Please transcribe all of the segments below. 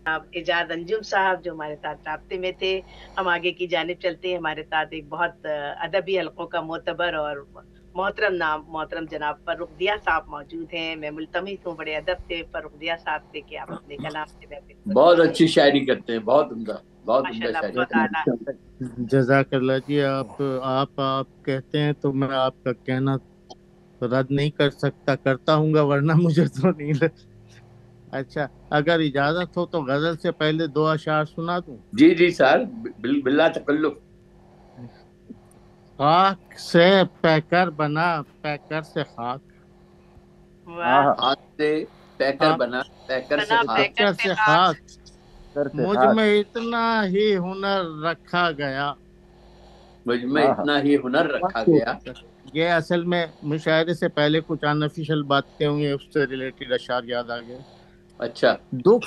आप एजाज अंजुम साहब जो हमारे साथ राब्ते में थे। हम आगे की जानिब चलते हैं। हमारे साथ एक बहुत अदबी हलकों का मोतबर और मोहतरम जनाब फर्रुखदिया साहब मौजूद हैं। मैं मुल्तमिस हूँ बड़े अदब से फर्रुखदिया साहब से कि आप अपने कलाम से महफिल को बहुत सजाएं। अच्छी शायरी करते हैं, बहुत उम्दा माशाल्लाह, शायरी बहुत करते आला। जज़ाकल्लाह जी। आप कहते हैं तो मैं आपका कहना रद्द नहीं कर सकता, करता हूँगा, वरना मुझे तो नहीं अच्छा, अगर इजाजत हो तो गजल से पहले दो अशार सुना दूं। हैं। जी जी सर, बिल्ला तकल्लुफ। खाक से पैकर बना, पैकर से खाक। वाह। हाथ से पैकर खाक बना, पैकर से बना खाक। पैकर पैकर से से खाक। खाक। मुझ में इतना ही हुनर रखा गया। मुझ में इतना ही हुनर रखा गया। ये असल में मुशायरे से पहले कुछ अनऑफिशियल बातें हुई, उससे रिलेटेड अशार याद आ गए। अच्छा। दुख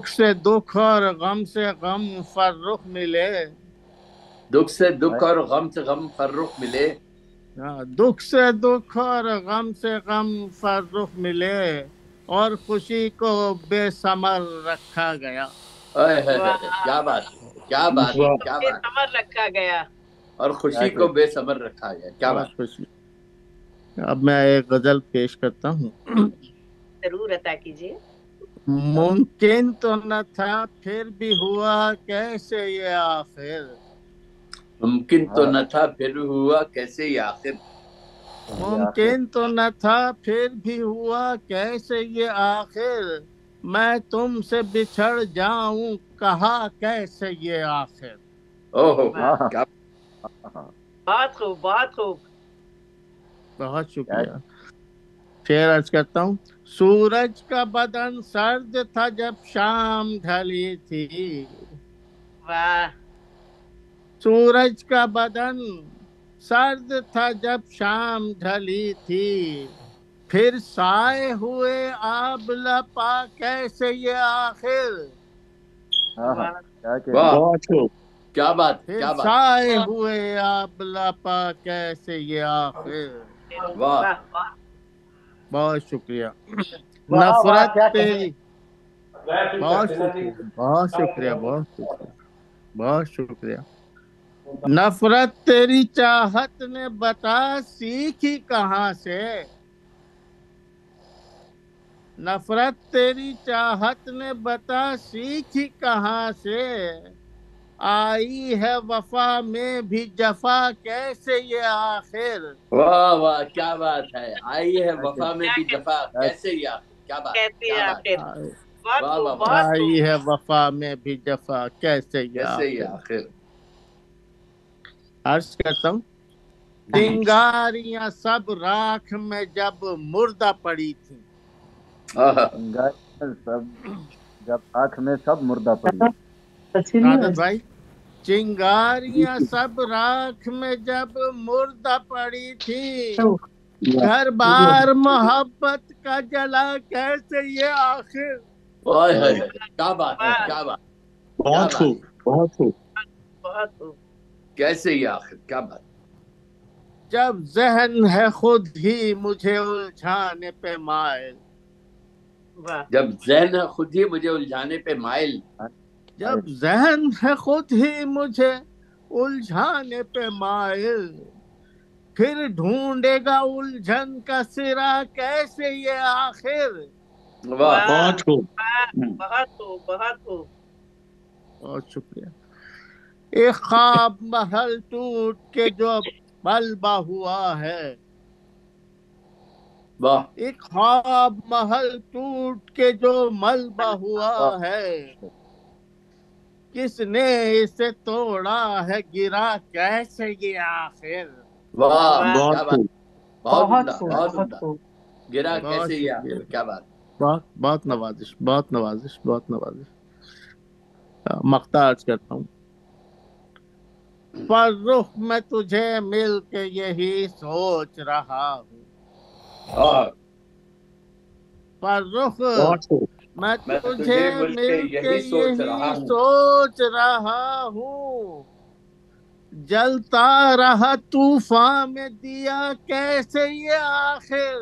से दुख और गम से गम फर्रुख मिले। दुख से दुख और गम से गम फर्रुख मिले। हाँ, दुख से दुख और गम से गम फर्रुख मिले, और खुशी को बेसमर रखा गया। क्या वाह। बात है, क्या बात खुशी है, को क्या बात है। बेसमर रखा गया। और खुशी को बेसबर रखा गया, क्या बहुत बात। खुशी। अब मैं एक गजल पेश करता हूँ। जरूर अता कीजिए। मुमकिन तो न था फिर भी हुआ कैसे ये आखिर। मुमकिन तो न था फिर हुआ कैसे ये आखिर। मुमकिन तो न था फिर भी हुआ कैसे ये आखिर। मैं तुमसे बिछड़ जाऊं कहा कैसे ये आखिर। ओहो, वाह, क्या। बहुत खूब, बहुत खूब। बहुत शुक्रिया। शेर अर्ज करता हूँ। सूरज का बदन सर्द था जब शाम ढली थी। वाह। सूरज का बदन सर्द था जब शाम ढली थी। फिर साए हुए आब लपा कैसे ये आखिर। वाह। वाह, क्या बात, फिर क्या बात। साए हुए आब लपा कैसे ये आखिर। वाह। वाह वाह। बहुत शुक्रिया। वाह वाह, नफरत क्या कहने। तेरी। बहुत शुक्रिया, बहुत शुक्रिया, बहुत शुक्रिया, बहुत शुक्रिया। नफरत तेरी चाहत ने बता सीखी कहाँ से। नफरत तेरी चाहत ने बता सीखी कहाँ से। आई है वफा में भी जफा कैसे ये आखिर। वाह वाह, क्या बात है। आई है वफा में क्या भी कहते, जफा कैसे ये आखिर, क्या बात, कहते हैं क्या बात। आखिर। आई बहुत वाह वाह खूब, वाह। बहुत आई खूब। है वफा में भी जफा कैसे ये कैसे ये आखिर। आखिर। अर्ज करता हूँ। जी। चिंगारियां सब राख में जब मुर्दा पड़ी थी। आहा। सादत भाई। चिंगारियां सब राख में जब मुर्दा पड़ी थी। घर बार मोहब्बत का जला कैसे ये आखिर। ओए होए होए, क्या बात है, वाह, क्या बात, क्या बहुत बात। खूब, बहुत खूब। बहुत खूब। कैसे ये आखिर, क्या बात। जब जहन है खुद ही मुझे उलझाने पे मायल। वाह। जब ज़हन खुद ही मुझे उलझाने पे माइल। जब जहन है खुद ही मुझे उलझाने पे मायल। फिर ढूंढेगा उलझन का सिरा कैसे ये आखिर। वाह। वाह बहुत खूब। वाह। बहुत खूब, बहुत खूब। बहुत शुक्रिया। एक ख्वाब महल टूट के जो मलबा हुआ है। वाह। एक ख्वाब महल टूट के जो मलबा हुआ है। किसने इसे तोड़ा है गिरा कैसे ये आखिर। वाह, वाह बहुत क्या बात। खूब। बहुत बहुत उम्दा, खूब, बहुत बहुत उम्दा। खूब। गिरा बहुत कैसे ये शुक्रिया। आखिर, क्या बात। बहुत बहुत नवाजिश, बहुत नवाजिश, बहुत नवाजिश। मख्ता अर्ज करता हूँ। पर रुख मैं तुझे मिल के यही सोच रहा हूँ। आह, पर रुख बहुत खूब। मैं मैं तुझे तुझे मिल के मिल के यही सोच रहा यही हूँ। सोच रहा हूँ। जलता रहा तूफान में दिया कैसे ये आखिर।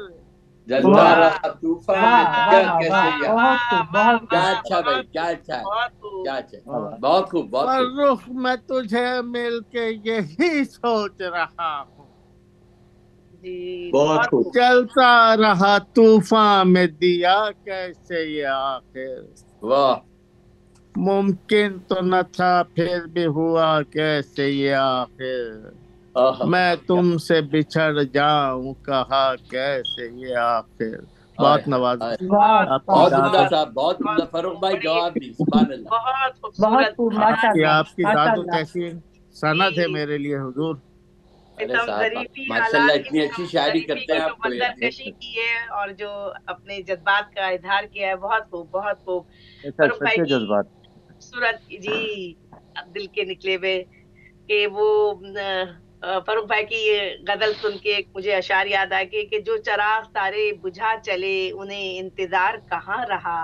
जलता वाह रहा तूफान में वाह दिया वाह कैसे वाह यार। बहुत खूब बहुत क्या खूब अच्छा भाई, क्या अच्छा है, बहुत खूब। क्या अच्छा है, हाँ। बहुत खूब बहुत खूब। फर्रुख मैं तुझे मिलके यही सोच रहा हूँ, जी बहुत बहुत खूब खूब। चलता रहा तूफान में दिया कैसे ये आखिर, वाह मुमकिन तो न था फिर भी हुआ कैसे ये आखिर, आहा, मैं तुमसे बिछड़ जाऊं कहा कैसे ये आखिर। हाय बहुत हाय नवाज हाय, वाह आपकी वाह बहुत दाद उम्दा बहुत साहब, बहुत बहुत उम्दा। फर्रुख खूब, भाई बड़ी जवाब दी, सुभान अल्लाह। बहुत बहुत खूबसूरत खूब आपकी माशाल्लाह आपकी दादू माशाल्लाह। कैसी सनद है जी। मेरे लिए हुजूर। अरे सितम साहब आप ज़रीफ़ी माशाल्लाह हालात की इतनी अच्छी सितम शायरी ज़रीफ़ी करते की हैं जो आप तो यार। बंदरकशी की है और जो अपने जज़्बात का इज़हार किया है, बहुत खूब, बहुत खूब। अच्छा फर्रुख भाई सच्चे की जज्बात। खूबसूरत जी, दिल के निकले हुए कि वो फर्रुख भाई की ये गज़ल सुन के एक मुझे अशआर याद आ गए कि जो चिराग सारे बुझा चले, उन्हें इंतज़ार कहाँ रहा।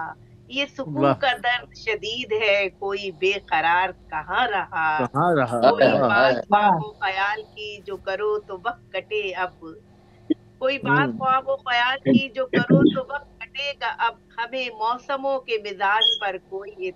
ये सुकून वाह, का दर्द शदीद है, कोई बेकरार कहाँ रहा। कहाँ रहा, हाय कोई हाय वाह। बात हाय, वाह ख्वाबो ख़याल की जो करो तो वक़्त कटे अब। कोई बात हम्म ख्वाबो ख़याल की जो करो तो वक़्त कटेगा अब। हमें मौसमों के मिज़ाज पर कोई